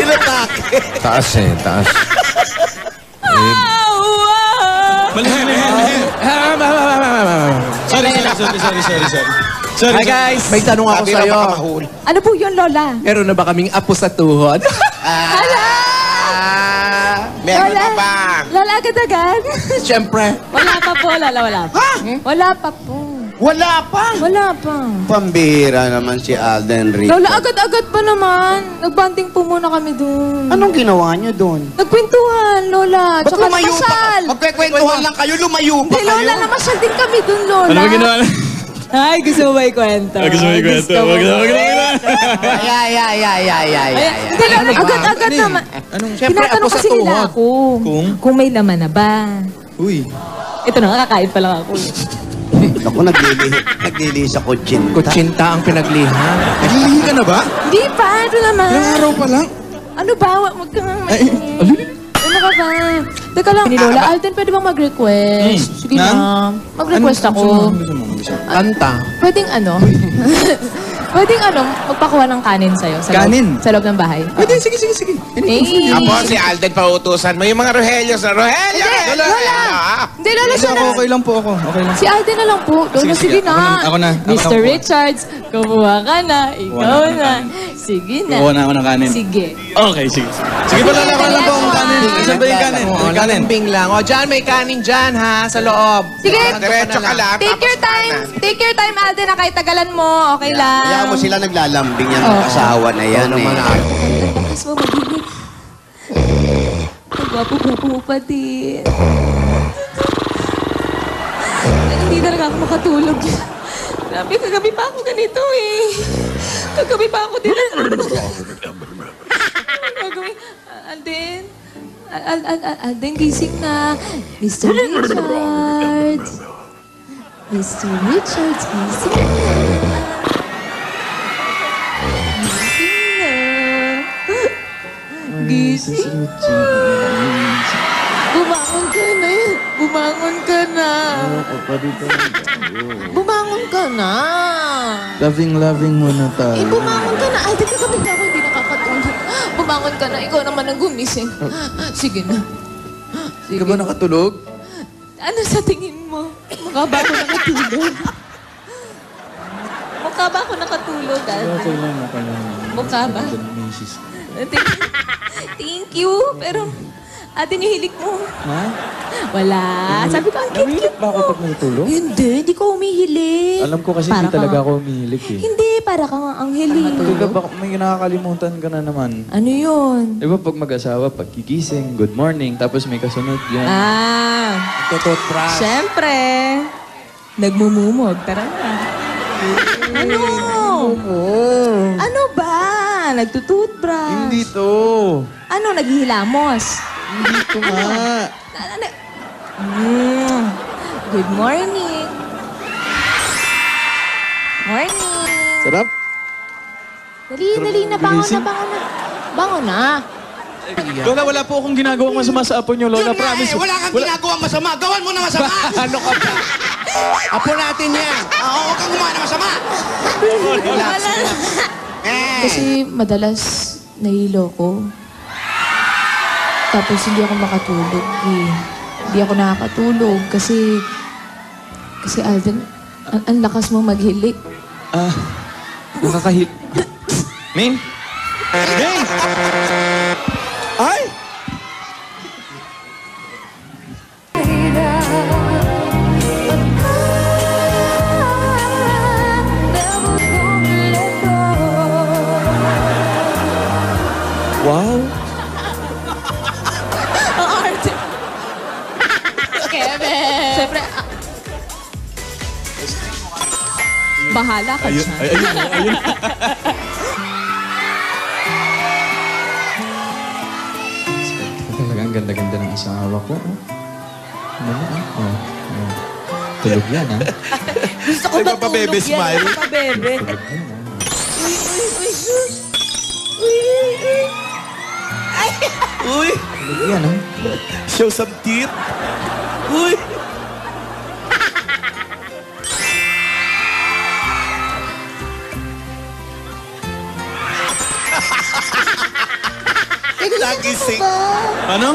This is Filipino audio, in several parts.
Inatake. Taas eh, taas. Sorry. Hi guys! May tanong ako sa'yo. Ano po yun, Lola? Meron na ba kaming apo sa tuhod? Hala! Meron Lola! na ba? Lola, agad-agad. Siyempre. Wala pa po, Lola, wala pa. Wala pa po. Wala pa. Wala pa. Pambihira naman si Alden Rico. Lola, agad-agad pa naman. Nagbanding po muna kami doon. Anong ginawa niyo doon? Nagkwentuhan, Lola. Ba't Tsaka lumayo namasyal. pa? Magkwentuhan lang kayo, lumayo pa Hindi, kayo. Lola, namasyal din kami doon, Lola. Ano ba ginawa? Ay, gusto mo ba ikwento? Gusto mo ikwento? Wag na. Hindi, Lola, agad-agad naman. Siyempre, apo Tinatanong sa kasi nila tuhod. ako. Kung may laman na ba? Uy. Ito na, kakain pa lang ako. Ako, naglilihi sa kutsin. Kutsinta ang pinagliha. Naglilihi ka na ba? Hindi pa, ano naman? Ilang araw pa lang? Ano ba? Huwag kang Ano ka ba? Teka lang. Ni Lola Alden, pwede bang mag-request? Sige na. Mag-request ako. Kanta. Pwedeng ano? Pwedeng ano, magpakuha ng kanin sa'yo. Kanin? Sa loob ng bahay. Pwede, sige. Eh. Apo, si Alden pautusan mo yung mga Rogelio sa Rogelio! Hindi, Lola! Hindi, Lola, siya na. Okay lang po ako. Okay lang. Si Alden na lang po. Lola, sige na. Ako na. Mr. Richards, kumuha ka na. Ikaw na. Sige na. Kuha na ako ng kanin. Sige. Okay, sige. Sige pa lang lang po ang kanin. Saan ba yung kanin? Kanin. Lambing lang. O, dyan, may kanin dyan, ha? Sa loob. Sige. Diretso ka lang. Take your time. Take your time, Alden, na kahit tagalan mo. Okay lang. Kaya mo sila naglalambing yan, ng asawa na yan. Tapos mo magiging... Ang gwapo-gwapo mo pa din. Hindi talaga ako makatulog. Grabe, kagabi pa ako ganito eh. Kagabi pa ako din. Gagawin. Alden. Alden, gising na. Mr. Richards. Mr. Richards, gising na. Gising na. Bumangon ka na. Bumangon ka na. Bumangon ka na. Loving mo na tayo. Bumangon ka na. Ay, di ka kami ako hindi nakakatulog. Bumangon ka na. Ikaw naman ang gumising. Sige na. Hindi ka ba nakatulog? Ano sa tingin mo? Mukha ba ako nakatulog? Mukha ba ako nakatulog, Alden? Okay lang. Mukha ba? Thank you. Pero, Alden, yung hilik mo. Ha? Wala. Sabi ko, ang cute-cute Namilit ba ako mo. pag natulog? Hindi ko umihilig. Alam ko kasi Para hindi talaga ka- ako umihilig eh. Hindi, para kang ang hilig. Teka, baka may nakakalimutan ka na naman. Ano yun? Di ba pag mag-asawa, pag gigising, good morning, tapos may kasunod yan. Tototras. Siyempre. Nagmumumog. Tara na. Ano? Ano ba? Nagtututbrush. Hindi to. Ano? Naghihilamos? Hindi to nga. Good morning. Morning. Sarap. Dali na. Bangon na. Bangon na. Lola, wala po akong ginagawang masama sa apo niyo, Lola. Yun nga Promise. eh, wala kang ginagawang masama. Gawan mo na masama. Ano ka ba? Apo natin yan. Oo, huwag kang gumawa na masama. Wala. Kasi madalas nahilo ko. Tapos hindi ako makatulog eh. Hindi ako nakakatulog kasi Alden, ang lakas mo maghilik. Nakakahil... Main? Main! Ay! Wow! Ang arte. Kevin! Siyempre, bahala ka dyan. Ayun. Talagang ganda-ganda ng asawa ko. Tulog yan, ha? Gusto ko matulog yan. smile. Nagpapabebe. Uy, sus. Uy. Uy! Tulog yan, ha? Show some teeth! Uy! nagising. Ano?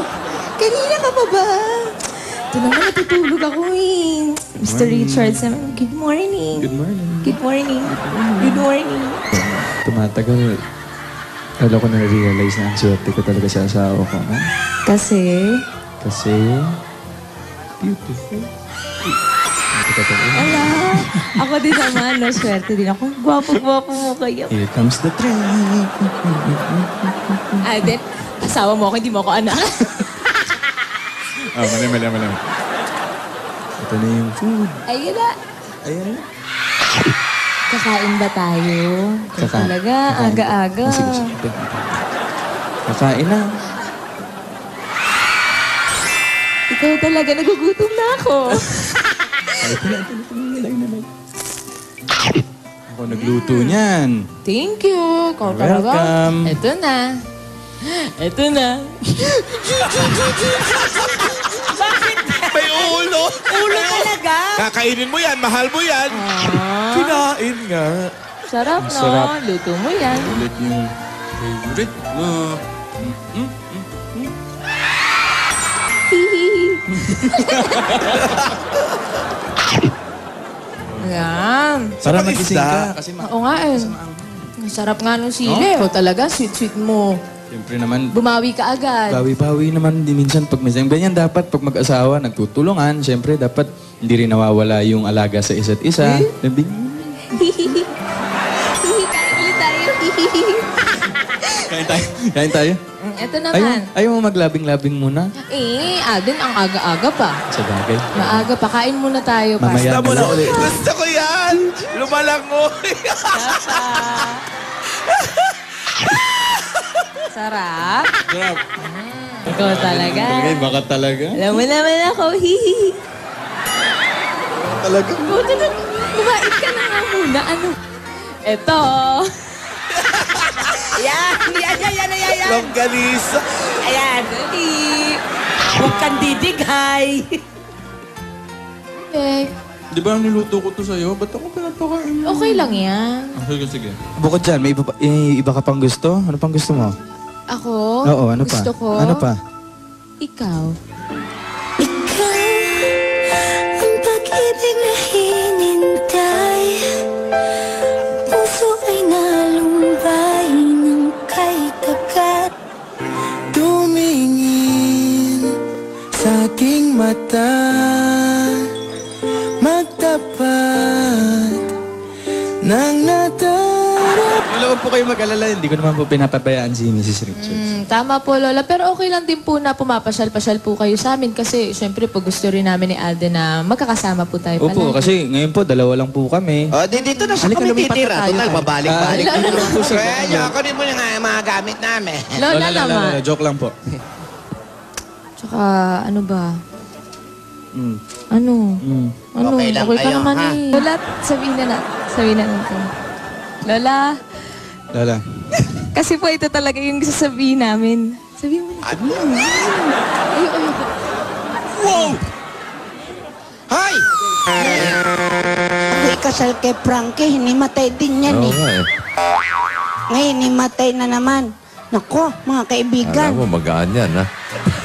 Kanina ka pa ba? Ito naman, natutulog ako eh. Mr. Richards naman, good morning. Good morning. Good morning. Good morning. Tumatagal. Kala ko na-realize na ang swerte ko talaga sa asawa ko. Ha? Kasi, Beautiful. ala, ako din naman, no, swerte din ako. Gwapo-gwapo mo kayo. Here comes the train. Alden, asawa mo ako, hindi mo ako anak. Mali. Ito na yung food. Ayun na. Ayan na. Kakain ba tayo? Kakain. Talaga, Kakain. aga-aga. Sige. Kakain na. Ikaw talaga, nagugutom na ako. Ako nagluto niyan. Thank you. Ikaw talaga. Welcome. Ito na. Ito na. May ulo. Ulo talaga. Kakainin mo yan, mahal mo yan. Kinain nga. Sarap, no? Sarap. Luto mo yan. Ulit yung favorite mo. Ayan. Para Sa magising isda. ka. Kasi Oo nga eh. Ang sarap nga nung sili. Ikaw talaga, sweet-sweet mo. Siyempre naman, Bumawi ka agad. bawi-bawi naman din minsan pag minsan. Ganyan dapat pag mag-asawa, nagtutulungan. Siyempre dapat hindi rin nawawala yung alaga sa isa't isa. Sabi, Kain ulit tayo. Kain tayo. Ito naman. Ayaw mo maglabing-labing muna? Alden, ang aga-aga pa. Sa bagay. Maaga pa. Kain muna tayo. pa. Mamaya Gusto mo na na lang. ulit. Gusto ko yan. Lumalangoy. Sarap. Sarap. Ikaw talaga. Baka talaga. Alam mo naman ako, hihi. Talaga. Buti na, kumait ka na nga muna. Ano? Ito. Yan. Longganisa. Ayan. Dali. Huwag kang didighay. Eh, Di ba niluto ko to sa'yo? Ba't ako pinapakain mo? okay lang yan. Sige. Bukod dyan, may iba ka pang gusto? Ano pang gusto mo? Ako, Oo, ano pa? gusto ko, Ano pa? ikaw. Ikaw ang pag-ibig na hinintay. Puso ay nalumbay ng kay tagat. Tumingin sa aking mata, magtapat ng natarap. Wala po kayo mag-alala. Hindi ko naman po pinapabayaan si Mrs. Richards. Tama po, Lola. Pero okay lang din po na pumapasyal-pasyal po kayo sa amin kasi syempre po gusto rin namin ni Alden na magkakasama po tayo Opo, kasi ngayon po, dalawa lang po kami. Dito na sa Halika, kami lumipat titira. na tayo. Total, babalik-balik. Kaya kunin mo nga yung mga gamit namin. Lola naman. Joke lang po. Tsaka, ano ba? Mm. Ano? Mm. Ano? Okay lang ka kayo, naman ha? eh. Lola, sabihin na natin. Lola, Lala. kasi po ito talaga yung sasabihin namin. Sabihin mo na. Ayoko. Wow! Hay! May kasal kay Frankie, hinimatay din yan eh. Ngayon, hinimatay na naman. Nako, mga kaibigan. Alam mo, magaan yan, ha?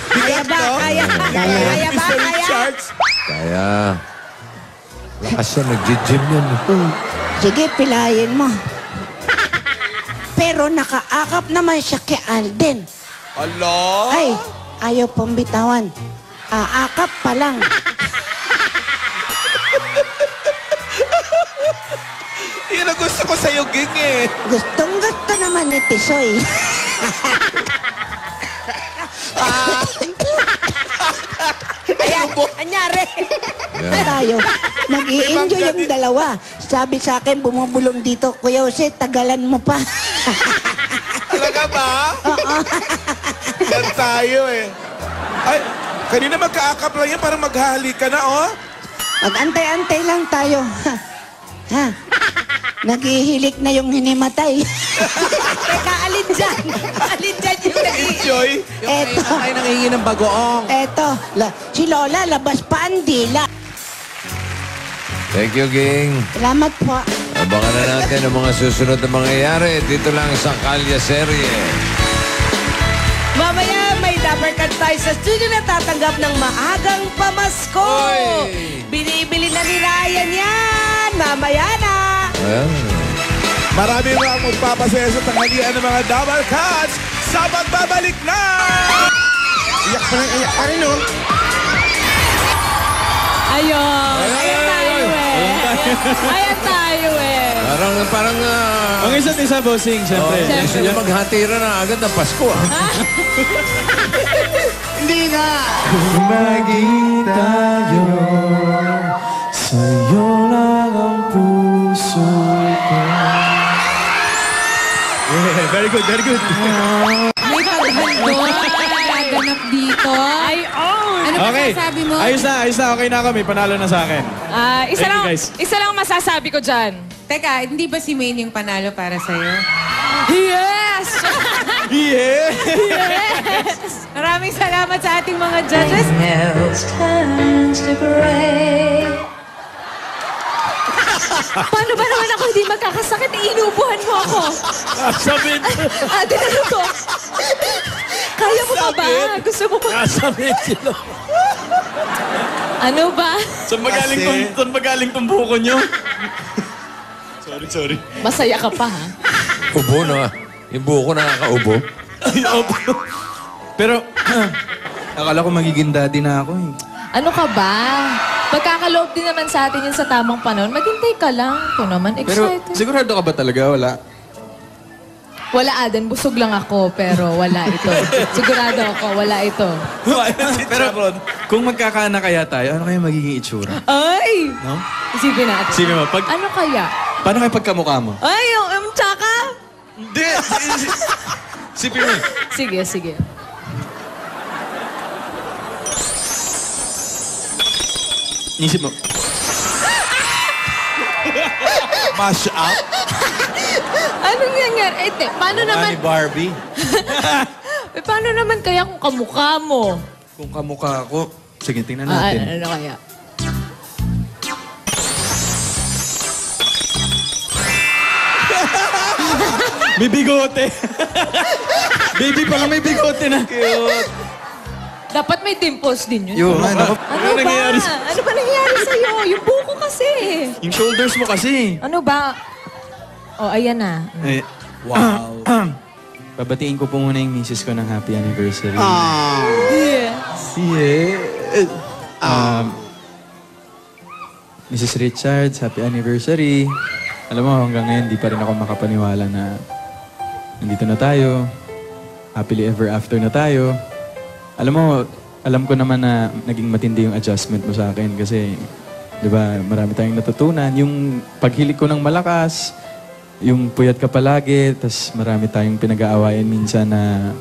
Kaya ba? Kaya ba? Mr. Kaya? Richards. Kaya, lakas yan, nag-gym yan. Sige, pilayin mo. Pero nakaakap naman siya kay Alden. Alo? Ay, ayaw pang bitawan. Aakap pa lang. Yan ang gusto ko sa'yo, Ging eh. Gustong gusto naman ni Tisoy. Ayan, anyari. Tayo, nag-i-enjoy yung dalawa. Sabi sa akin, bumubulong dito, Kuya Jose, tagalan mo pa. Talaga ba? Yan tayo eh. Ay, kanina magkaakap lang yan, parang maghahalikan na, oh. Mag-antay-antay lang tayo. Ha? Naghihilik na yung hinimatay. Teka, alin dyan? Alin dyan yung Enjoy. Eto. Ay, nangihingi ng bagoong. Eto, si Lola, labas pa ang dila. Thank you, Ging. Salamat po. Abangan na natin ang mga susunod na mangyayari dito lang sa Kalya Serye. Mamaya Dapper Cat tayo sa studio na tatanggap ng maagang pamasko. Binibili na ni Ryan yan. Mamaya na. Ayan. Marami ang magpapasaya sa tanghalian ng mga Dapper Cats sa magbabalik na! Iyak pa rin, oh. Ayun. Ayan tayo eh. Ayan tayo eh. Parang Ang isa't isa, bossing, siyempre. gusto niya maghatira na agad ng Pasko. Hindi nga. Maging tayo, sa'yo lang ang puso ko. Yeah, very good, very good. May paghandol. Naganap dito. Ay, Ano ba Okay, sabi mo? ayos na, okay na ako. May panalo na sa akin. Thank you, guys. Isa lang masasabi ko dyan. Teka, hindi ba si Maine yung panalo para sa'yo? Yes! Yeah! Yes! Maraming salamat sa ating mga judges. Paano ba naman ako hindi magkakasakit? Inuubuhan mo ako. Sabit! Ano to? Kaya mo pa ba? Gusto mo pa? Sabit sila. Ano ba? Saan magaling tong buko nyo? Sorry. Masaya ka pa, ha? Ubo na. Yung buko nakakaubo. Pero, akala ko magiging daddy na ako eh. Ano ka ba? Pagkakaloob din naman sa atin yun sa tamang panahon. Maghintay ka lang. Ito naman, Pero, excited. sigurado ka ba talaga? Wala. Wala, Aden. Busog lang ako, pero wala ito. Sigurado ako, wala ito. Pero, kung magkakaanak kaya tayo, ano kaya magiging itsura? Ay! No? Isipin natin. Sige mo, Ano kaya? paano kaya pagkamukha mo? Ay, yung tsaka? Hindi! Sipin mo. Sige. Isip mo. Mash up? Anong nangyari? Paano naman? Barbie. Paano naman kaya kung kamukha mo? Kung kamukha ako, sige, tingnan natin. Ano kaya? May bigote. Baby pala may bigote na. Cute. Dapat may dimples din yun. Yun. Ano ba? nangyayari? Ano ba nangyari sa'yo? Yung buko kasi. Yung shoulders mo kasi. Ano ba? Oh, ayan na. Eh, wow. Babatiin ko po muna yung misis ko ng happy anniversary. Yes. Yeah. Mrs. Richards, happy anniversary. Alam mo, hanggang ngayon, di pa rin ako makapaniwala na nandito na tayo. Happily ever after na tayo. Alam mo, alam ko naman na naging matindi yung adjustment mo sa akin kasi, di ba, marami tayong natutunan. Yung paghilig ko ng malakas, yung puyat ka palagi, tas marami tayong pinag-aawayan minsan na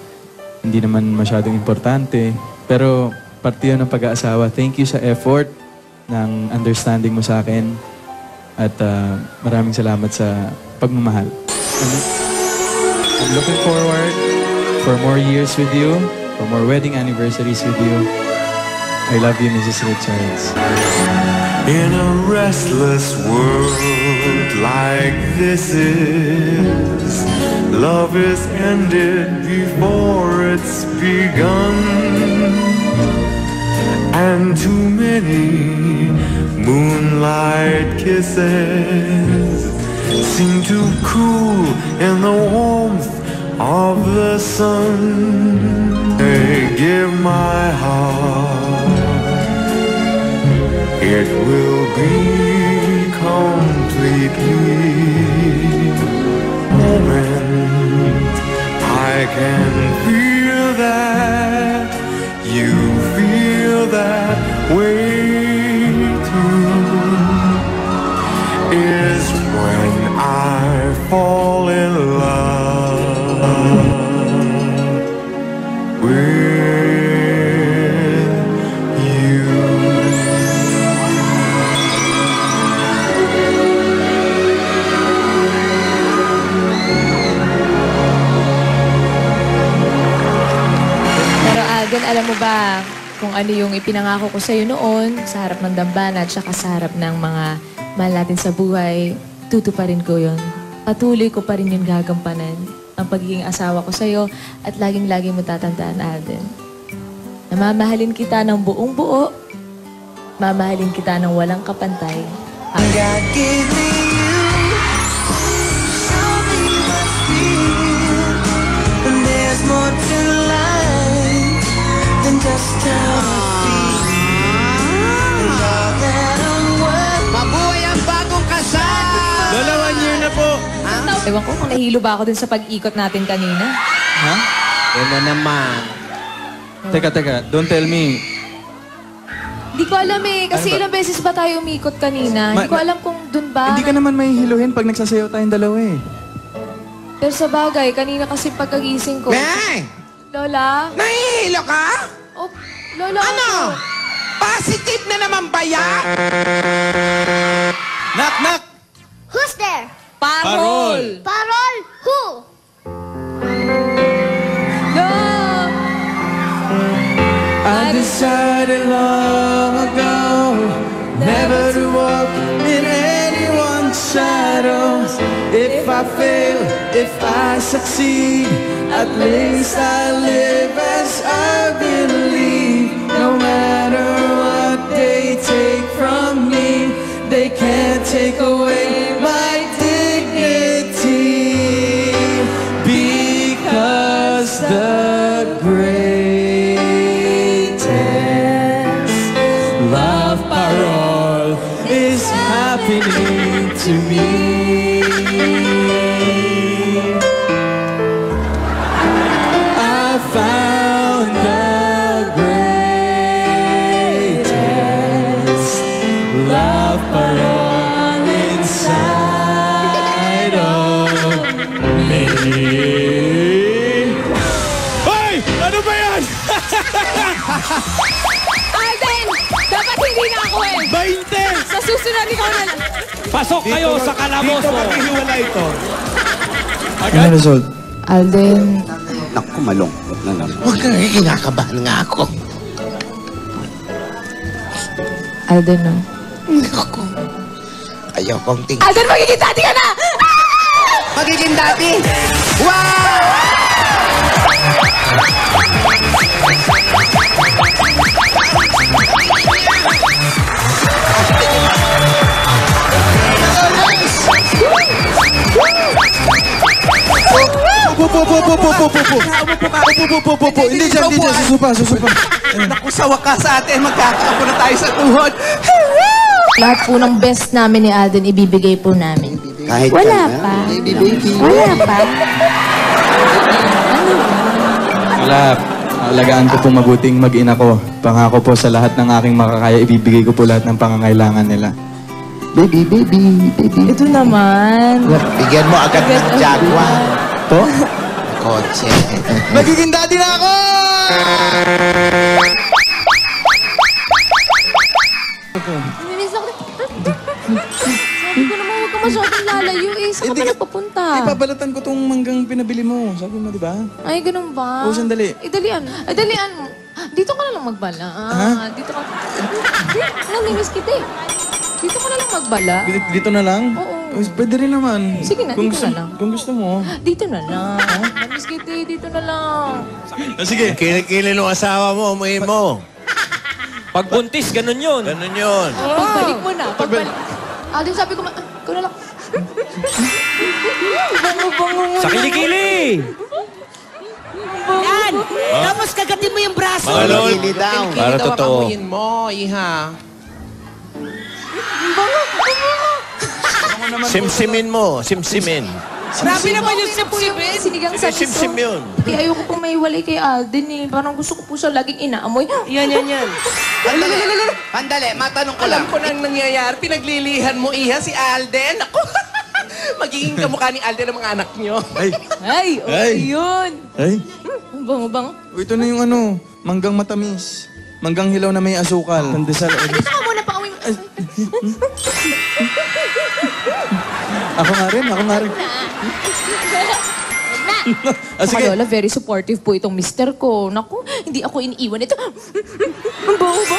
hindi naman masyadong importante. Pero parte yun ng pag-aasawa. Thank you sa effort ng understanding mo sa akin at maraming salamat sa pagmamahal. I'm looking forward for more years with you, for more wedding anniversaries with you. I love you, Mrs. Richards. In a restless world like this is, love is ended before it's begun. And too many moonlight kisses seem to cool in the warmth of the sun. I give my heart, it will be completely moment. I can feel that you feel that way too. Is when I fall in love with you. Pero Alden, alam mo ba kung ano yung ipinangako ko sa'yo noon sa harap ng dambana at saka sa harap ng mga mahal natin sa buhay, tutuparin ko yun. Patuloy ko pa rin yung gagampanan ang pagiging asawa ko sa'yo at laging-laging mo tatandaan, Alden. na mamahalin kita ng buong buo, mamahalin kita ng walang kapantay. God gave me you. Show me what's real. And there's more to life than just how I feel. And all that I'm worth. Mabuhay ang bagong kasal! Lola, 1 year na po. Ewan ko kung nahilo ba ako dun sa pag-ikot natin kanina. Ha? Yan na naman. Teka. Don't tell me. Hindi ko alam eh, kasi Ano ba? ilang beses ba tayo umikot kanina? Hindi ko alam kung dun ba. Hindi ka naman mahihiluhin pag nagsasayaw tayong dalawa eh. Pero sa bagay, kanina kasi pagkagising ko. Beng! Lola? Nahihilo ka? Oh, Lola. Ano? Positive na naman ba yan? Knock! Who's there? Parol! Parol? Who? No! I decided long ago never to walk in anyone's shadows. If I fail, if I succeed, at least I live as I believe. No matter what they take from me, they can't take away my dignity. Because the greatest love parole is happening to me. I found the greatest love parole inside of me. Hoy! Ano ba yan? Alden! Dapat hindi na ako eh! 20! Sa susunod, ikaw na lang. Pasok kayo sa kalaboso. Dito maghihiwala ito. Ano result? Alden, Naku, malungkot na naman. Huwag kang kinakabahan nga ako. Alden, no? Naku. Ayaw kong tingin. Alden, magiging daddy ka na! Magiging dati! Wow! Po. Hindi dyan. Susupa. Naku, sa wakas ate, magkakapo na tayo sa tuhod. Lahat po ng best namin ni Alden, ibibigay po namin. Kahit Wala ka na, pa. baby. Wala pa. Wala. Alagaan ko po mabuting mag-ina ko. Pangako po sa lahat ng aking makakaya, ibibigay ko po lahat ng pangangailangan nila. Baby. Ito naman. Bigyan mo agad ng Jaguar. Po? Kotse. Magiging daddy na ako! Naminis ako. Sabi ko naman, huwag ka masyadong lalayo eh. Saan ka Hindi pa ka- nagpapunta? Ipabalatan ko tong manggang pinabili mo. Sabi mo, di ba? Ay, ganun ba? Oo, sandali. Dalian mo. Dito ka na lang magbala. Dito ka. Naminis kita eh. Dito ka na lang magbala. Dito na lang? Oo. Pwede rin naman. Sige na, Kung dito gusto- na lang. Kung gusto mo. Dito na lang. Naminis kita eh. Dito na lang. Sige. Kilikili ng asawa mo, umuwi mo. Pag buntis, ganun yun. Ganun yun. Pagbalik mo na. Pagbalik. Alden, sabi ko, ikaw na lang. Bango-bango mo Sa na. kilikili! Yan! Tapos kagatin mo yung braso. Mga lol, daw. para totoo. Amuyin mo, iha. Simsimin mo, simsimin. Grabe naman yung sip-sipin. Sinigang Hindi, sa simsim yun. Kaya ayoko pong maiwalay kay Alden eh. Parang gusto ko po siya laging inaamoy. Yan. Pandali, matanong ko lang. Alam ko nang nangyayari. Pinaglilihan mo, iha, si Alden. Ako, magiging kamukha ni Alden ang mga anak niyo. Ay, okay yun. Ay. Bango-bango. Ito na yung manggang matamis. Manggang hilaw na may asukal. Pandesal. Dito ka muna pa uwi mo. Ako nga rin. Sige. Lola, very supportive po itong mister ko. Naku, hindi ako iniiwan ito. Ang bango-bango.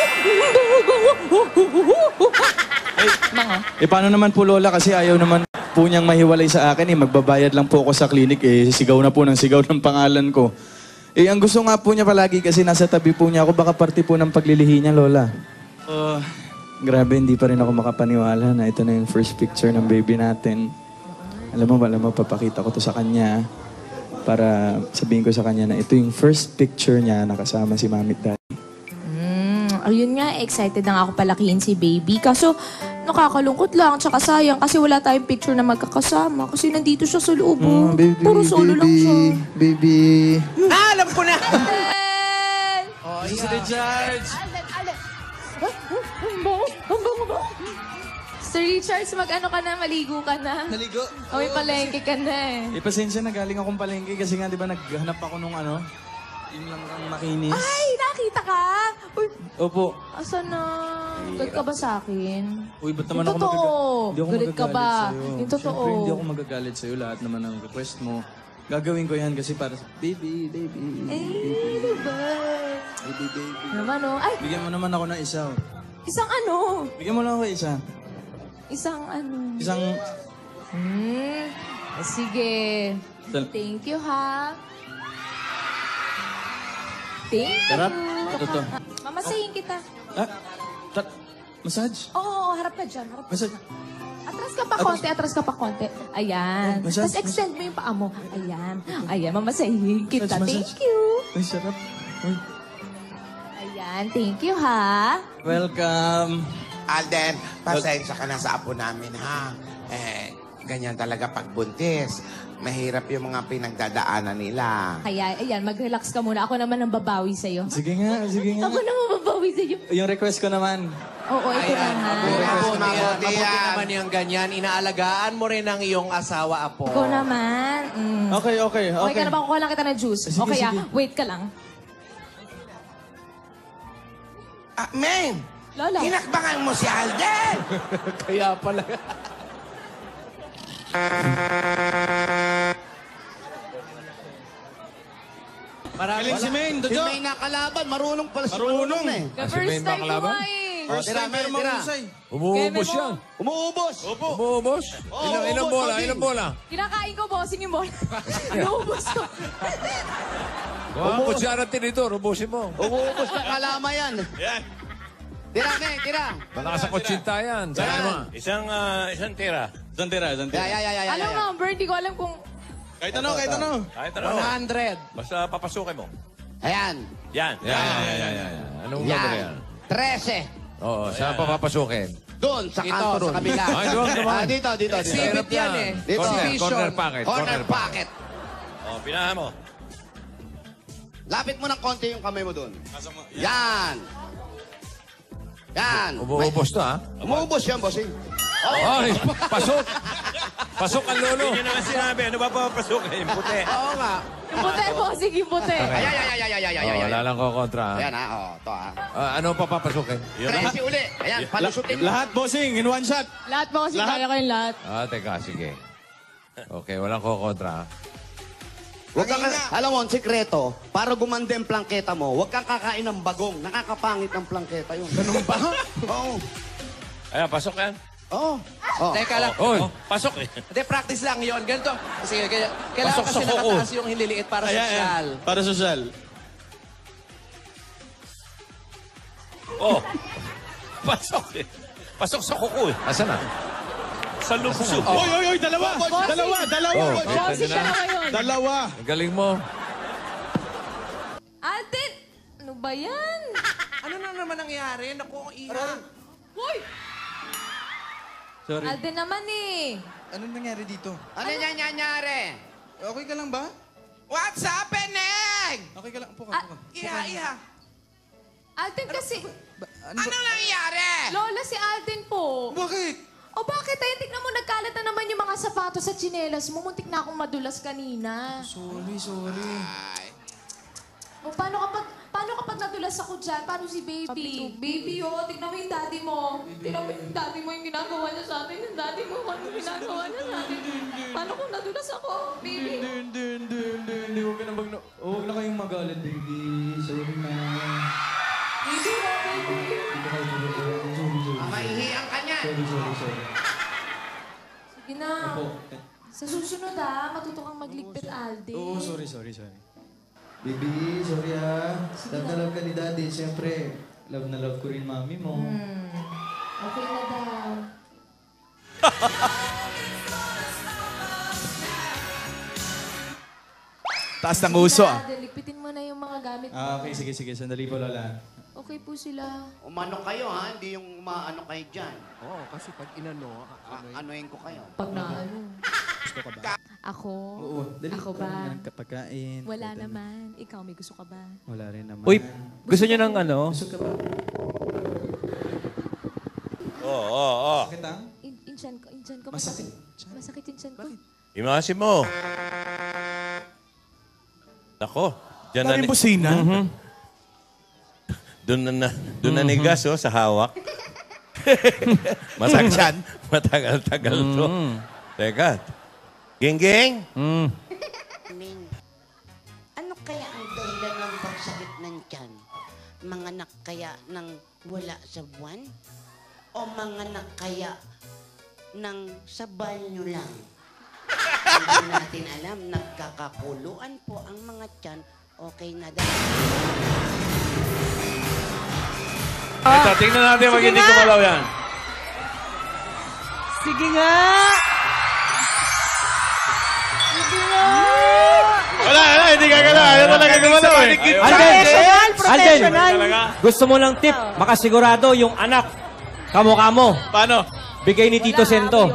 Mga. Paano naman po, Lola? Kasi ayaw naman po niyang mahiwalay sa akin. Magbabayad lang po ako sa clinic. Sigaw na po ng sigaw ng pangalan ko. Eh, ang gusto nga po niya palagi kasi nasa tabi po niya ako, baka parte po ng paglilihi niya, Lola. Oh, grabe, hindi pa rin ako makapaniwala na ito na yung first picture ng baby natin. Alam mo, papakita ko to sa kanya para sabihin ko sa kanya na ito yung first picture niya nakasama si Mami at Daddy. Ayun nga, excited na nga ako palakihin si baby. Kaso, nakakalungkot lang, tsaka sayang kasi wala tayong picture na magkakasama. Kasi nandito siya sa loob. Baby, Puro solo lang siya. Baby. Alam ko na! Oh, si Richards. Sir Richards, mag-ano ka na? Maligo ka na? Naligo? O, may palengke ka na eh. Pasensya na, galing akong palengke kasi nga, di ba, naghanap ako nung ano, yung lang ang makinis. Ay, nakita ka? Uy, Opo. asan na? Galit ka ba sa akin? Uy, ba't naman Yung ako totoo. Hindi ako Galit ka magagalit ba? sa'yo. Yung totoo. Siyempre, hindi ako magagalit sa'yo. Lahat naman ng request mo. Gagawin ko yan kasi para sa baby. Diba? Baby. Naman oh. Ay, Bigyan mo naman ako ng isa. isang ano? Bigyan mo lang ako isa. Isang ano? Isang... Sige. Thank you, ha? Thank you. Sarap. Ito to. Mamasahin kita. Ah, massage? Oo, harap ka dyan. Harap ka. Massage? Atras ka pa konti. Ayan. Massage, Tapos extend mo yung paa mo. Ayan. Ayan, mamasahin kita. Massage. Thank you. Ay, sarap. Uy. Ayan, thank you, ha? Welcome. Alden, pasensya ka na sa apo namin, ha? Ganyan talaga pagbuntis. Mahirap yung mga pinagdadaanan nila. Kaya, ayan, mag-relax ka muna. Ako naman ang babawi sa'yo. Sige nga. Ako naman babawi sa'yo. Yung request ko naman. Oo, ito na, ha? Mabuti naman yung ganyan. Inaalagaan mo rin ang iyong asawa, apo. Ikaw naman. Okay. Okay ka na ba? Kukuha lang kita ng juice. Sige, Okay, sige. wait ka lang. Ma'am! Lola. Hinakbangan mo si Alden! Kaya pala. Galing si Maine, Si May nakalaban, marunong pala si Marunong eh. The first time ko nga eh. First time meron mahusay. Umuubos yan. Umuubos. Umuubos? Ilang bola? Ilang bola? Kinakain ko, bossing yung bola. Inuubos ko. Ang kutsara tinidor, ubusin mo. Umuubos na kalama yan. Yan. Tira, May, tira. Malakas sa kutsinta yan. Saan mo? Isang tira. Isang tira. Anong number? Hindi ko alam kung... Kahit ano. Kahit ano. 100. Basta papasukin mo. Ayan. Yan. Yan. Anong number yan? 13. Oo, saan pa papasukin? Doon, sa kanto ron. sa kabila. Ay, doon naman. Dito. Exhibit yan eh. Dito. Corner pocket. Corner pocket. O, pinahan mo. Lapit mo ng konti yung kamay mo doon. Yan. Yan. Umuubos to, ha? Umuubos yan, bossing. Ay, pasok. Pasok ang lolo. Hindi naman sinabi. Ano ba papasukin? Yung puti. Oo nga. Yung puti, bossing, yung puti. Oh, wala lang ko kontra, ha? Ayan, ha. Ito, ha. Ano pa papasukin? 13 uli. Ayan, palusutin mo. Lahat, bossing, in one shot. Lahat mo kasi kaya ko yung lahat. Teka, sige. Okay, walang ko kontra, ha? Huwag kang, alam mo, ang sikreto, para gumanda yung plangketa mo, huwag kang kakain ng bagong. Nakakapangit ang plangketa yun. Ganun ba? Oo. Ayan, pasok yan. Oo. Teka lang. Oy. Pasok eh. Hindi, practice lang yun. Ganito. Sige, kailangan Pasok kasi sa kuko. nakataas yung hinliliit para social. Para social. Oh. Pasok eh. Pasok sa kuko eh. Asan na? Sa lubso. Oy, dalawa. Oh, Bossing ka na ngayon. Dalawa. ang galing mo. Alden! Ano ba yan? Ano na naman nangyari? Naku, ang iha. Hoy! Sorry. Alden naman eh. Anong nangyari dito? Ano yan nangyari? Okay ka lang ba? What's happening? Okay ka lang. Upo Ah, ka. Iha. Alden kasi... Ano nangyari? Lola, si Alden po. Bakit? O bakit? Ay, tignan mo, nagkalat na naman yung mga sapatos sa tsinelas mo. Muntik na akong madulas kanina. Sorry. O paano kapag nadulas ako dyan? Paano si baby? Baby, tignan mo yung daddy mo. Tignan mo yung daddy mo yung ginagawa niya sa atin. Yung daddy mo, ano yung ginagawa niya sa atin? Paano kung nadulas ako, baby? Hindi. Huwag na kayong magalit, baby. Sorry na. Baby, baby. Mahihiyang ka niyan. Sorry. Sige na. Sa susunod matuto kang magligpit, Alden. Oo, sorry. Baby, sorry ah. Love na love ka ni Daddy. Siyempre, love na love ko rin mami mo. Okay na daw. Taas ng uso ah. Ligpitin mo na yung mga gamit mo. Ah, okay, sige. Sandali po, Lola. Okay po sila. Umano kayo ha, hindi yung umaano kayo dyan. Oo, kasi pag inano, Anuhin ko kayo. Pag na ano. Gusto ka ba? Ako? Oo, dali. Ako ba? Kapagkain. Wala naman. Ikaw, may gusto ka ba? Wala rin naman. Uy, gusto niyo ng ano? Gusto ka ba? Oo. Sakit ah? Inchan ko. Masakit. Masakit yung chan ko. Imasin mo. Nako. Diyan na Maraming busina. Doon na nigas, oh, sa hawak. Matagal-tagal to. Teka. Ging-ging? Ming, ano kaya ang dahilan ng pagsakit ng tiyan? Manganak kaya ng wala sa buwan? O manganak kaya ng sa banyo lang? Hindi natin alam, nagkakakuluan po ang mga tiyan. Okay na dahil. Ito, tingnan natin pag hindi kumalaw yan. Sige nga! Sige nga! Wala, hindi gagalaw. Ayaw talaga kumalaw eh. Professional! Professional! Gusto mo ng tip, makasigurado yung anak, kamukha mo. Paano? Bigay ni Tito Sento.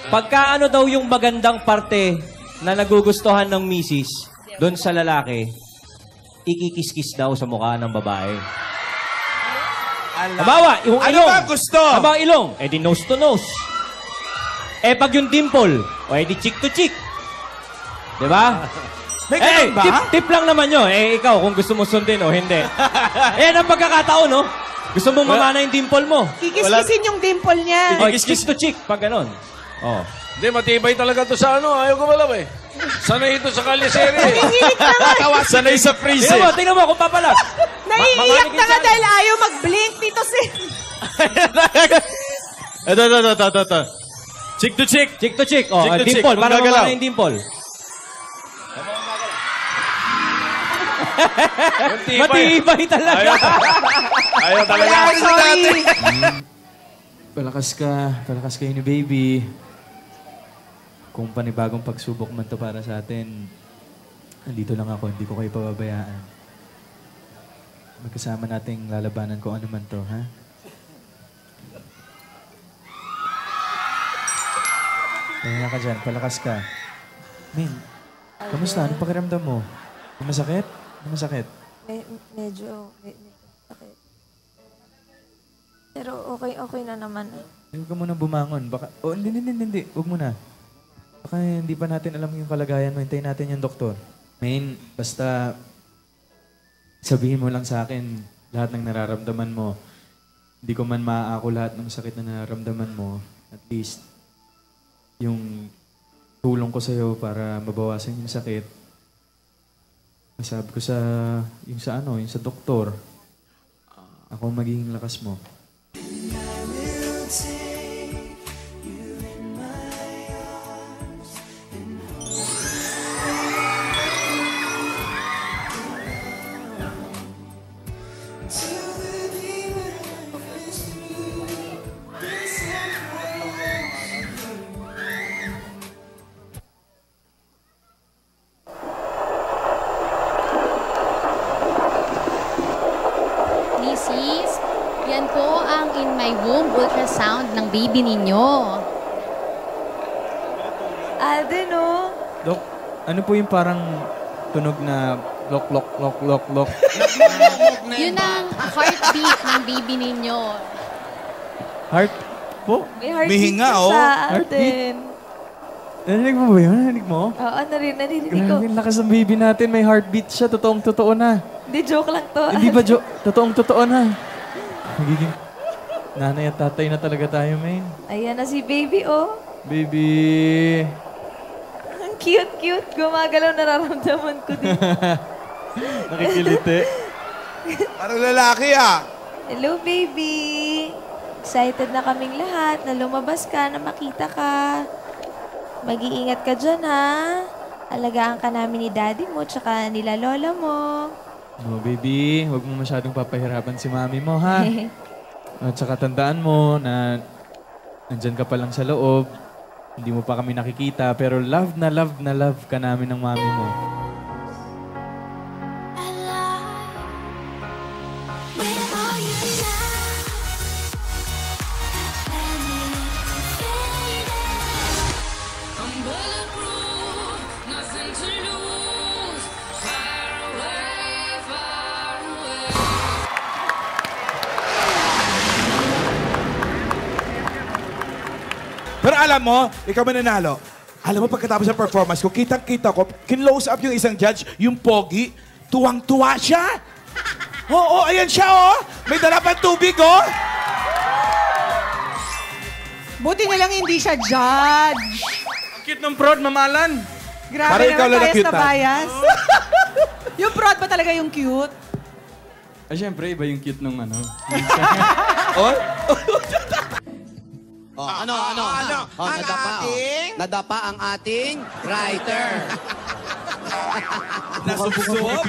Pagka ano daw yung magandang parte na nagugustuhan ng misis doon sa lalaki, ikikis-kis daw sa mukha ng babae. Habawa, yung Ano ilong. ba gusto? Habang ilong, edi nose to nose. Eh pag yung dimple, o edi cheek to cheek. Diba? May ganun ba? Tip lang naman yun. Eh ikaw, kung gusto mo sundin o hindi. Eh, ang pagkakataon, no? Gusto mo mamana yung dimple mo. Kikiskisin yung dimple niya. O, kiss to cheek, pag ganon. Oh. Hindi, matibay talaga to sa ano. Ayaw kumalaw eh. Sanay ito sa kaliseri eh. Nanginginig na nga. Sanay sa freezer. Tingnan mo kung papalag. Naiiyak na nga dahil ayaw mag-blink, Tito Sen. Ito. Chick to chick. Cheek to cheek. Oh, Cheek to cheek, dimple. kung Para gagalaw. mamana yung dimple. Matibay talaga. Ayaw talaga. Sorry. Palakas kayo ni baby. Kung panibagong pagsubok man to para sa atin, andito lang ako, hindi ko kayo pababayaan. Magkasama nating lalabanan kung ano man to, ha? Pahinga ka dyan, palakas ka. Min, kamusta? Anong pakiramdam mo? Masakit? Masakit? Medyo sakit. Pero okay na naman. Huwag ka muna bumangon. Baka, hindi. Huwag muna. Baka hindi pa natin alam yung kalagayan mo. Hintayin natin yung doktor. Main, basta sabihin mo lang sa akin lahat ng nararamdaman mo. Hindi ko man maaako lahat ng sakit na nararamdaman mo. At least, yung tulong ko sa'yo para mabawasan yung sakit. Masabi ko yung sa doktor. Ako magiging lakas mo. Mrs., yan po ang In My Womb ultrasound ng baby ninyo. Alden, oh. Dok, ano po yung parang tunog na lok? Yun ang heartbeat ng baby ninyo. Heart po? May heartbeat May hinga, pa oh. sa Heartbeat? Alden. Narinig mo ba yun? Narinig mo? Oo, narinig ko. Grabe, ang lakas ng baby natin. May heartbeat siya. Totoo na. Hindi, joke lang to. Hindi ba, Totoo na. Magiging nanay at tatay na talaga tayo, man. Ayan na si baby, oh. Baby! Ang cute. Gumagalaw, nararamdaman ko din. Nakikiliti. Parang lalaki ah. Hello, baby. Excited na kaming lahat na lumabas ka, na makita ka. Mag-iingat ka dyan, ha? alagaan ka namin ni daddy mo tsaka nila lola mo. No, baby. Huwag mo masyadong papahirapan si mami mo, ha? At saka tandaan mo na nandyan ka pa lang sa loob. Hindi mo pa kami nakikita, pero love na love ka namin ng mami mo. Pero alam mo, ikaw mananalo. Alam mo, pagkatapos ng performance ko, kitang-kita ko, kinlose up yung isang judge, yung pogi, tuwang-tuwa siya. Oo, ayan siya, oh. May dala pang tubig, oh. Buti na lang hindi siya judge. Ang cute ng prod, mamalan. Grabe Para ikaw naman, lang bias na-cute, na ha? bias. Yung prod ba talaga yung cute? Ay, syempre, iba yung cute nung ano. Oh, ano? Nadapa ang ating writer. Nasubsob.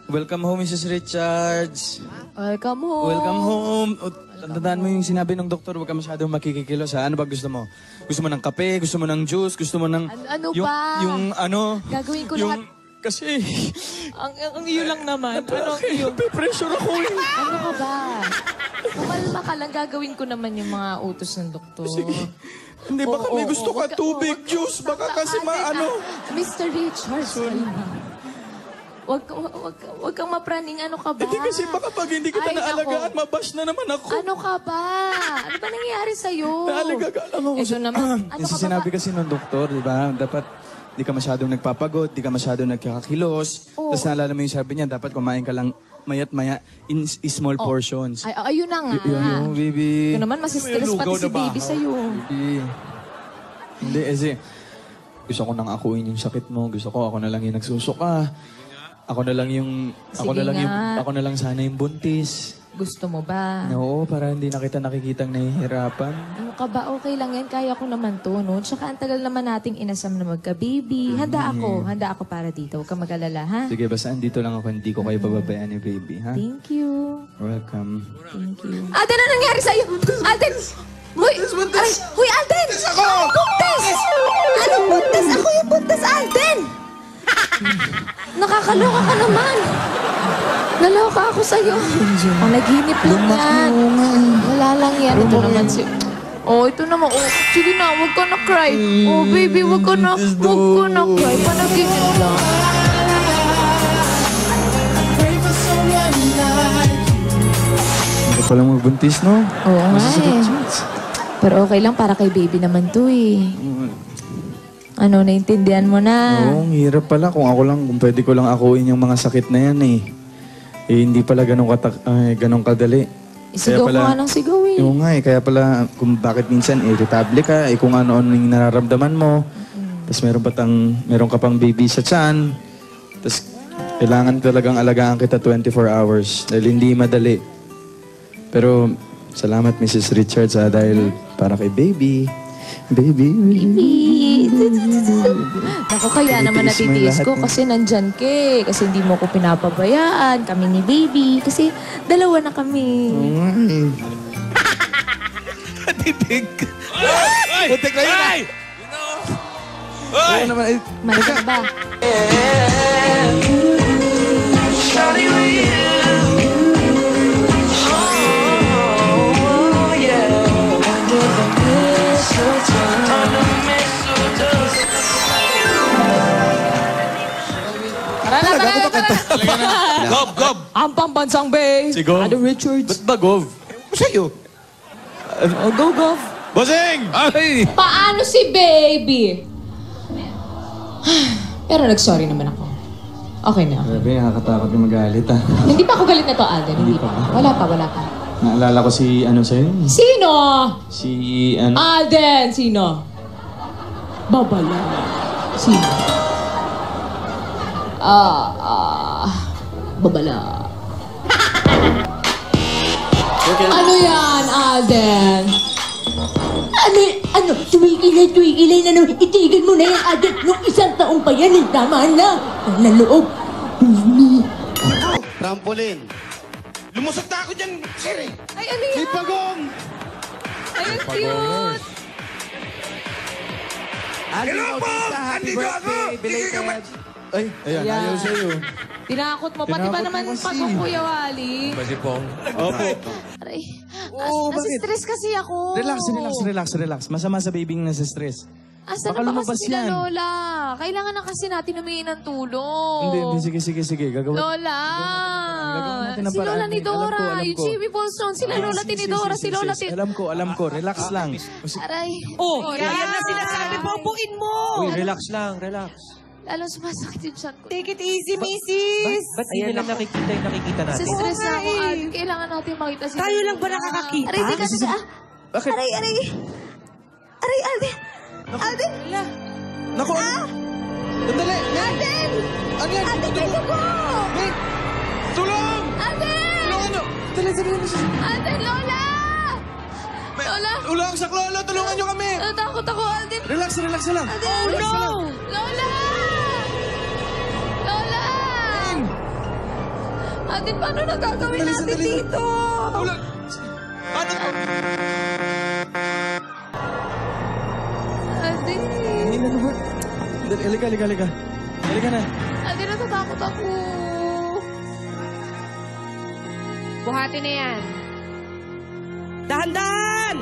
Welcome home, Mrs. Richards. Welcome home. Welcome home. Tandaan mo yung sinabi ng doktor, huwag ka masyadong makikikilos, ha? Ano ba gusto mo? Gusto mo ng kape? Gusto mo ng juice? Gusto mo ng... Ano ba? Yung ano... Gagawin ko yung, lahat. Kasi... Ang iyo lang naman. Pressure ako eh. Ano ka ba? Kumalma ka lang, gagawin ko naman yung mga utos ng doktor. Hindi, baka may gusto ka tubig, juice, baka kasi maano. Mr. Richards, Wag kang mapraning, ano ka ba? Hindi kasi baka pag hindi kita naalagaan, mabash na naman ako. Ano ka ba? Ano ba nangyayari sa'yo? Naalagaan ako. Ito naman, ano Yung ka ba? sinabi kasi ng doktor, di ba? Dapat di ka masyadong nagpapagod, di ka masyadong nagkakakilos. Tapos naalala mo yung sabi niya, dapat kumain ka lang mayat maya in small portions. Ay, ayun na nga. Yun, baby. Ito naman, masistress pati si baby sa'yo. Baby. Hindi, kasi gusto ko nang akuin yung sakit mo. Gusto ko ako na lang yung nagsusuka. Ako na lang yung... Ako na lang sana yung buntis. Gusto mo ba? Oo, para hindi na kita nakikitang nahihirapan. Ano ka ba? Okay lang yan. Kaya ko naman to, no? Tsaka ang tagal naman nating inasam na magka-baby. Handa ako para dito. Huwag kang mag-alala, ha? Sige, basta andito lang ako. Hindi ko kayo pababayaan ni baby, ha? Thank you. Welcome. Thank you. Alden, ano nangyari sa'yo? Alden! Huy! Ay, huy, Alden! Buntis ako! Buntis! Anong buntis? Ako yung buntis, Alden! Nakakaloka ka naman. Naloka ako sa'yo. Oh, naghinip lang yan. Wala lang yan. Ito naman si... Oh, ito naman. Oh, sige na, huwag ka na cry. Oh, baby, huwag ka na cry. Panaginip lang. Hindi ka palang magbuntis, no? Oo nga eh. Pero okay lang, para kay baby naman to eh. Ano, naintindihan mo na? Oo, ang hirap pala. Kung ako lang, kung pwede ko lang akuin yung mga sakit na yan eh. Eh, hindi pala ganun kadali. Sigaw mo nga ng sigaw eh. Oo nga eh. Kaya pala, kung bakit minsan irritable ka, eh kung ano-ano yung nararamdaman mo. Tapos meron ka pang baby sa tiyan. Tapos kailangan talagang alagaan kita 24 hours. Dahil hindi madali. Pero salamat Mrs. Richards dahil para kay baby. Baby. Naku, kaya naman natitiis ko kasi nandyan ka eh. Kasi hindi mo ko pinapabayaan. Kami ni baby. Kasi dalawa na kami. Titig. Titig na yun. Ay! Oo naman. Malika ka ba? Gob! Ang pambansang bay. Si Gov. Adam Richards. Ba't ba, Gov? Sa'yo. Oh, go, Gov. Bossing! Ay! Paano si baby? Pero nag-sorry naman ako. Okay na. Grabe, nakakatakot yung magalit ah. Hindi pa ako galit na to, Alden. Hindi pa. Wala pa. Naalala ko si ano sa'yo? Sino? Si ano? Alden! Sino? Babala. Sino? Babala. Ano yan, Alden? Ano, tuwigilay na naman. Itigan mo na yung adik nung 1 taong pa yan. Tama na. Ang loob. Trampoline. Lumusot na ako dyan, Siri. Ay, ano yan? Pagong! Ay, ang cute! Hello po! Andito ako! Belated. Ay, ayan, ayaw sa'yo. Tinakot mo. Pati ba naman pagong Kuya Wally? Ba si Pong? Opo. Aray. Oo, bakit? Nasistress kasi ako. Relax. Masama sa babying nasa-stress. Asan Baka na ba lumabas kasi sila, yan. Lola? Kailangan na kasi natin humingi ng tulong. Hindi, sige. Gagawin. Lola! Gagawin natin ng Si paraan. Lola ni Dora, Alam ko. yung Jimmy Paulson, sila Lola Tinidora, si Lola Tin... Alam ko. Relax lang. Aray. Yan na sinasabi mo, buuin mo. Uy, relax lang, relax. Lalo sumasakit yung chan ko. Take it easy, missis. Ba't di nila nakikita yung nakikita natin? Sa stress na ako, Okay. Alden. Kailangan natin makita si Tayo lang ba nakakakita? Aray, teka. Bakit? Aray, Alden. Alden. Naku! Sandali! Alden! Ano yan? Alden, dito ko! Tulong! Alden! Tulungan nyo! Alden, Lola! Lola! Tulong sa Lolo! Tulungan nyo kami! Natakot ako, Alden. Relax na lang. Alden, Relax na lang. Lola! Lola! Alden, paano na gagawin natin dito? Tulong! Paano? Alden! Hindi na naman. Halika. Halika na. Alden, natatakot ako. Buhati na yan. Dahan-dahan!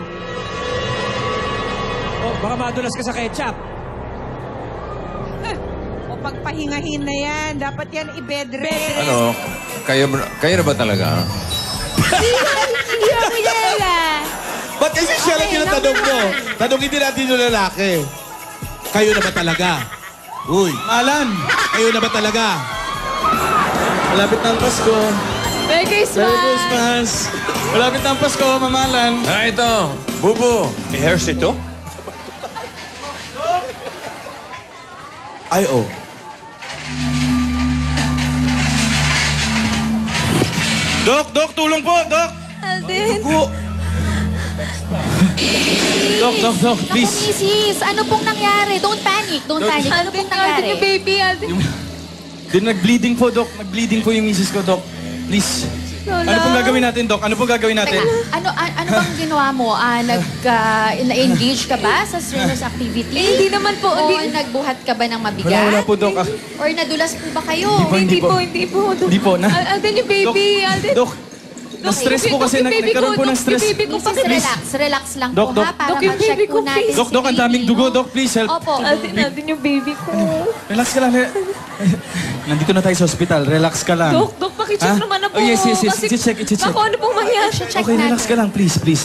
Oh, baka madulas ka sa ketchup. O pagpahingahin na yan. Dapat yan i-bed rest. Ano? Kayo na ba talaga? Hindi ako yela. Ba't kasi siya lang tinatanong mo? Tanongin din natin yung lalaki. Kayo na ba talaga? Uy, Malan! kayo na ba talaga? Malapit na ang Pasko. Merry Christmas! Merry Christmas! Malapit na ang Pasko, Mamalan. Ito. Bubu. I-hairs ito? Ay, oh. Dok, tulong po, Dok! Alden! Dok, please. Naku, misis, ano pong nangyari? Don't panic. Ano pong nangyari? Alden, yung baby, Alden. Nag-bleeding po, Dok. Nag-bleeding po yung misis ko, Dok. Please. Lola. Ano pong gagawin natin, Dok? Ano pong gagawin natin? Teka, ano bang ginawa mo? Na-engage ka ba sa strenuous activity? Hindi naman po. O Hindi. nagbuhat ka ba ng mabigat? Wala po, Dok. Or nadulas po ba kayo? Hindi po. Hindi po. Alden, yung baby, Alden. Dok, na-stress po kasi. Nagkaroon po ng stress. Yung baby ko, Misis, relax lang Dok, po Dok. ha, para Dok, yung ma-check baby po ko, natin please. si Dok, ang daming baby dugo, ninyo. Dok. Please help. Opo. Alden, yung baby ko. Relax ka lang. Nandito na tayo sa ospital. Relax ka lang. Dok, pakicheck Ha? naman na po. Oh, yes. Kasi I-check. baka ano pong mangyari. Check Okay, relax natin. ka lang. Please.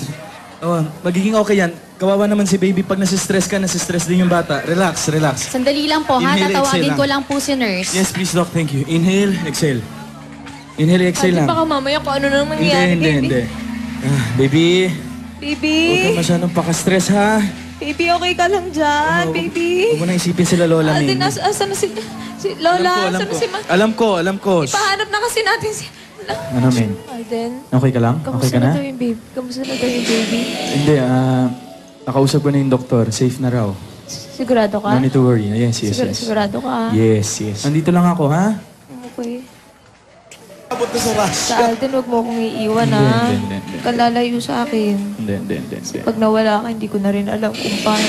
Oh, magiging okay yan. Kawawa naman si baby. Pag nasistress ka, nasistress din yung bata. Relax. Sandali lang po ha, Inhale, tatawagin exhale ko lang po si nurse. Yes, please, Doc. Thank you. Inhale, exhale. Inhale, exhale Alden, lang. baka mamaya kung ano nang mangyari. Hindi. Baby, Baby. huwag ka masyadong paka-stress, ha? Baby, okay ka lang dyan, baby. Huwag mo na isipin sila Lola May. Alden, asan na si Lola? Asan na si Ma? Alam ko. Ipahanap na kasi natin si... Ano, men? Alden, Okay ka lang? Okay kamusta ka na na? daw yung baby? Kamusta na daw yung baby? Hindi, nakausap ko na yung doktor. Safe na raw. Sigurado ka? No need to worry. Yes. Sigurado ka? Yes. Nandito lang ako, ha? Okay. Abot na sa rush. Sa Alden, huwag mo akong iiwan, ha? Hindi. Huwag kang lalayo sa akin. Hindi. Pag nawala ka, hindi ko na rin alam kung paano.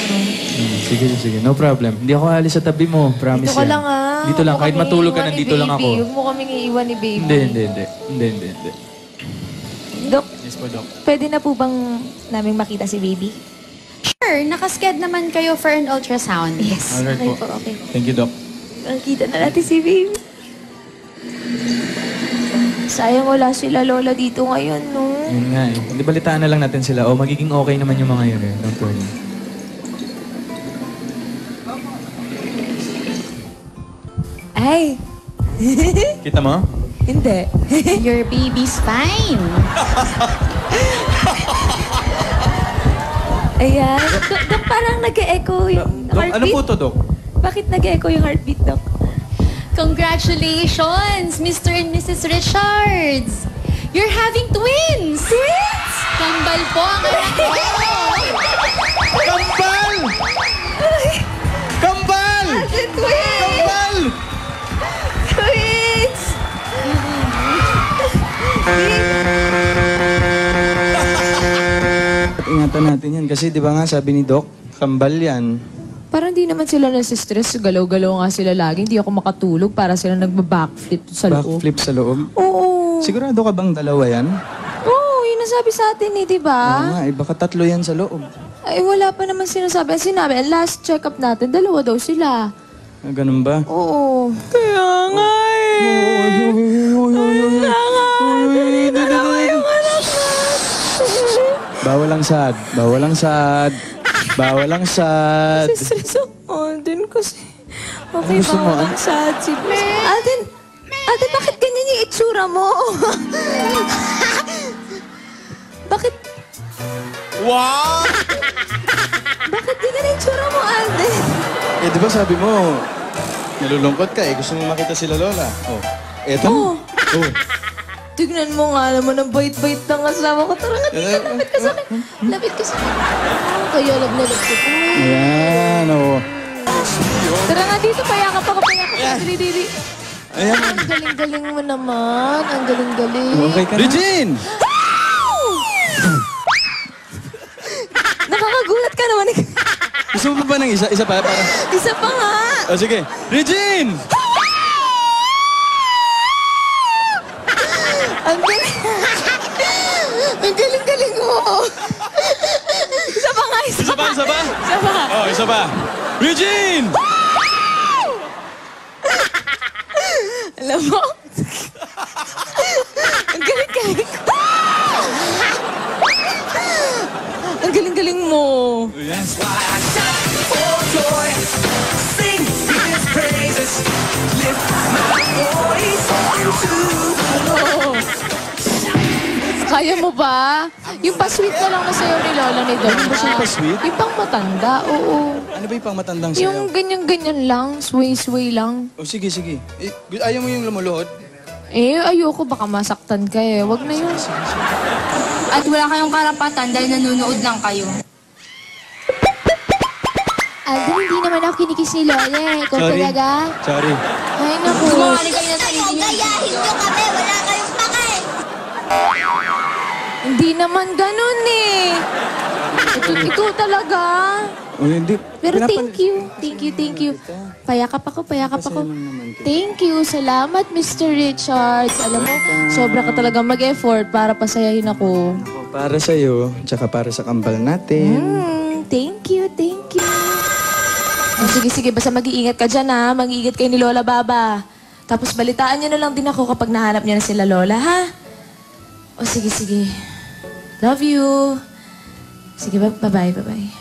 Sige. No problem. Hindi ako alis sa tabi mo. Promise Dito ka yan. lang, ha? Dito lang. Huwag mo Kahit kaming matulog ka, iiwan ni nandito lang baby. ako. Huwag mo kaming iiwan ni baby. Hindi. Dok, Yes po, Doc. pwede na po bang namin makita si baby? Sure, nakasked naman kayo for an ultrasound. Yes. Alright Okay po. po, okay. Thank you, Doc. Nakita na natin si baby. Sayang wala sila Lola dito ngayon, no? Yun nga eh. Hindi balitaan na lang natin sila. O, magiging okay naman yung mga yun eh. Don't worry. Ay! Kita mo? Hindi. Your baby's fine. Ayan. Dok, parang nag-e-echo yung Doc, heartbeat. ano po to, Doc? Bakit nag-e-echo yung heartbeat, Dok? Congratulations, Mr. and Mrs. Richards! You're having twins! Twins? Kambal po ang anak ko! Pasalamatan natin yan. Kasi di ba nga sabi ni Doc, kambal yan. Parang di naman sila nasistress. Galaw-galaw nga sila lagi. Hindi ako makatulog para sila nagba-backflip sa loob. Backflip sa loob? Oo. Sigurado ka bang dalawa yan? Oo, yun ang sabi sa atin eh, di ba? Oo nga, baka 3 yan sa loob. Ay, wala pa naman sinasabi. Ang sinabi, ang last check-up natin, 2 daw sila. Ah, ganun ba? Oo. Kaya nga eh. Kaya nga. Ganito naman yung anak natin. Bawal ang sad. Bawal ang sad. Bawal ang sad. Stress ako din kasi. Okay, Gusto mo, bawal ang sad si Alden, bakit ganyan yung itsura mo? Bakit? Wow! Bakit ganyan yung itsura mo, Alden? Eh, di ba sabi mo, nalulungkot ka eh. Gusto mo makita sila Lola. Oh. Eto. Oo. Oh. Tignan mo nga naman ang bait-bait ng asawa ko. Tara nga, tita, lapit ka sa akin. Lapit ka sa akin. Kaya love na love ko po. Ayan, oh. Tara nga dito, payakap ako, payakap. Dili. Ayan. Ang galing-galing mo naman. Ang galing-galing. Okay ka na. Regine! Nakakagulat ka naman. Gusto mo ba ng isa? Isa pa? Para... Isa pa nga. Oh, sige. Regine! Ang galing. Ang galing-galing mo. Isa pa nga, isa pa. Isa pa? Isa pa. Oh, isa pa. Regine! Alam mo? Ang galing-galing ko. Ang galing-galing mo. Yes. Kaya mo ba? Yung pa-sweet na lang na sa'yo ni Lola ni Donna. Ano ba siya pa-sweet? Yung pang matanda, oo. Ano ba yung pang matandang sayaw? Yung ganyan-ganyan lang, sway-sway lang. Oh, sige, sige. Eh, ayaw mo yung lumuluhod? Eh, ayoko, baka masaktan ka eh. Wag na yun. At wala kayong karapatan dahil nanonood lang kayo. Alden, hindi naman ako kinikis ni Lola eh. Ikaw Sorry. talaga? Sorry. Ay, naku. Gumawa kayo ng sarili niyo. Gayahin nyo kami, wala kayong pake! Hindi naman ganun eh. Ikaw talaga. Oh, hindi. Pero thank you. Thank you. Payakap ako. Thank you. Salamat, Mr. Richards. Alam mo, sobra ka talagang mag-effort para pasayahin ako. Para sa'yo, tsaka para sa kambal natin. Thank you. Oh, sige, basta mag-iingat ka dyan ha. Mag-iingat kayo ni Lola Baba. Tapos balitaan niyo na lang din ako kapag nahanap niyo na sila Lola, ha? O sige. Love you. Sige, bye-bye.